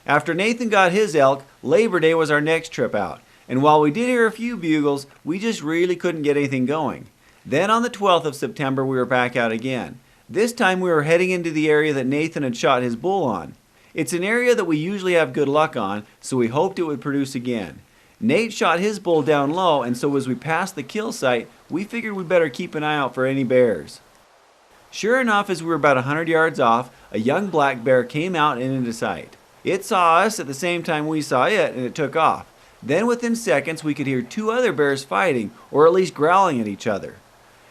After Nathan got his elk, Labor Day was our next trip out. And while we did hear a few bugles, we just really couldn't get anything going. Then on the 12th of September, we were back out again. This time we were heading into the area that Nathan had shot his bull on. It's an area that we usually have good luck on, so we hoped it would produce again. Nate shot his bull down low, and so as we passed the kill site, we figured we'd better keep an eye out for any bears. Sure enough, as we were about 100 yards off, a young black bear came out and into sight. It saw us at the same time we saw it, and it took off. Then within seconds, we could hear two other bears fighting, or at least growling at each other.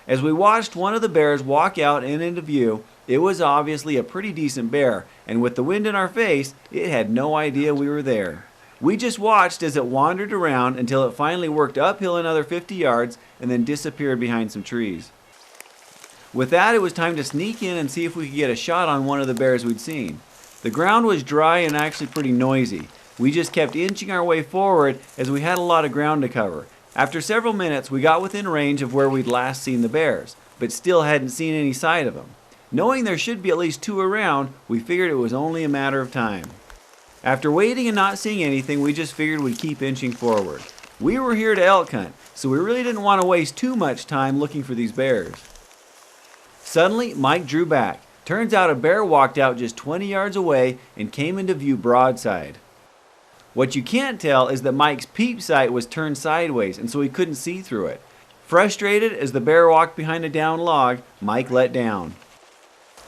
As we watched one of the bears walk out and into view, it was obviously a pretty decent bear, and with the wind in our face, it had no idea we were there. We just watched as it wandered around until it finally worked uphill another 50 yards and then disappeared behind some trees. With that, it was time to sneak in and see if we could get a shot on one of the bears we'd seen. The ground was dry and actually pretty noisy. We just kept inching our way forward as we had a lot of ground to cover. After several minutes, we got within range of where we'd last seen the bears, but still hadn't seen any sight of them. Knowing there should be at least two around, we figured it was only a matter of time. After waiting and not seeing anything, we just figured we'd keep inching forward. We were here to elk hunt, so we really didn't want to waste too much time looking for these bears. Suddenly, Mike drew back. Turns out a bear walked out just 20 yards away and came into view broadside. What you can't tell is that Mike's peep sight was turned sideways, and so he couldn't see through it. Frustrated, as the bear walked behind a down log, Mike let down.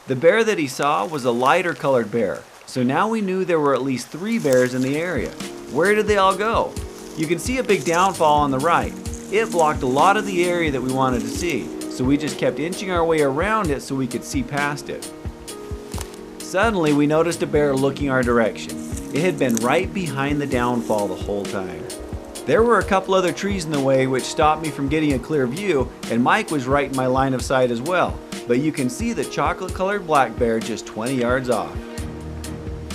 The bear that he saw was a lighter colored bear, so now we knew there were at least 3 bears in the area. Where did they all go? You can see a big downfall on the right. It blocked a lot of the area that we wanted to see, so we just kept inching our way around it so we could see past it. Suddenly, we noticed a bear looking our direction. It had been right behind the downfall the whole time. There were a couple other trees in the way which stopped me from getting a clear view, and Mike was right in my line of sight as well, but you can see the chocolate-colored black bear just 20 yards off.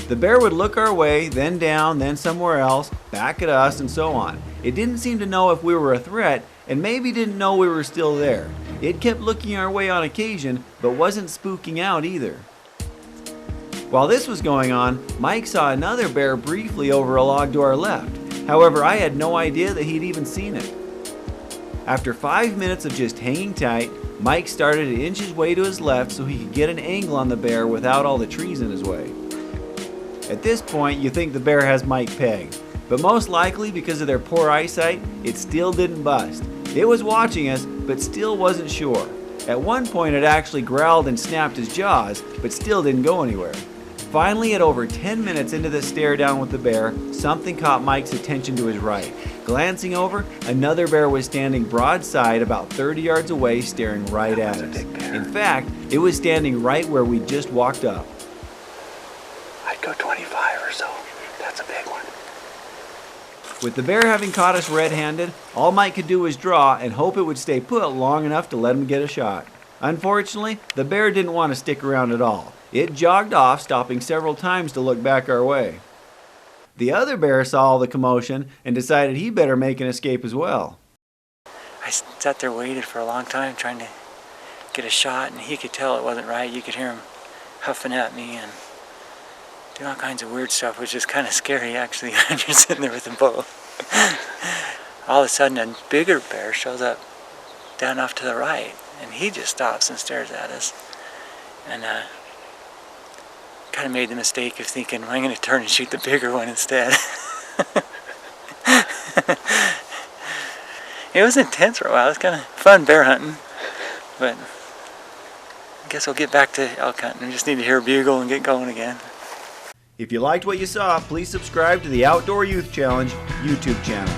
The bear would look our way, then down, then somewhere else, back at us, and so on. It didn't seem to know if we were a threat, and maybe didn't know we were still there. It kept looking our way on occasion, but wasn't spooking out either. While this was going on, Mike saw another bear briefly over a log to our left. However, I had no idea that he'd even seen it. After 5 minutes of just hanging tight, Mike started to inch his way to his left so he could get an angle on the bear without all the trees in his way. At this point, you think the bear has Mike pegged, but most likely because of their poor eyesight, it still didn't bust. It was watching us, but still wasn't sure. At one point, it actually growled and snapped his jaws, but still didn't go anywhere. Finally, at over 10 minutes into the stare down with the bear, something caught Mike's attention to his right. Glancing over, another bear was standing broadside about 30 yards away, staring right at us. In fact, it was standing right where we just walked up. I'd go 25 or so. That's a big one. With the bear having caught us red-handed, all Mike could do was draw and hope it would stay put long enough to let him get a shot. Unfortunately, the bear didn't want to stick around at all. It jogged off, stopping several times to look back our way. The other bear saw all the commotion and decided he better make an escape as well. I sat there waited for a long time trying to get a shot, and he could tell it wasn't right. You could hear him huffing at me and doing all kinds of weird stuff, which is kind of scary actually when you're sitting there with a bow. All of a sudden a bigger bear shows up down off to the right, and he just stops and stares at us. And kind of made the mistake of thinking, I'm going to turn and shoot the bigger one instead. It was intense for a while. It was kind of fun bear hunting, but I guess we'll get back to elk hunting. We just need to hear a bugle and get going again. If you liked what you saw, please subscribe to the Outdoor Youth Challenge YouTube channel.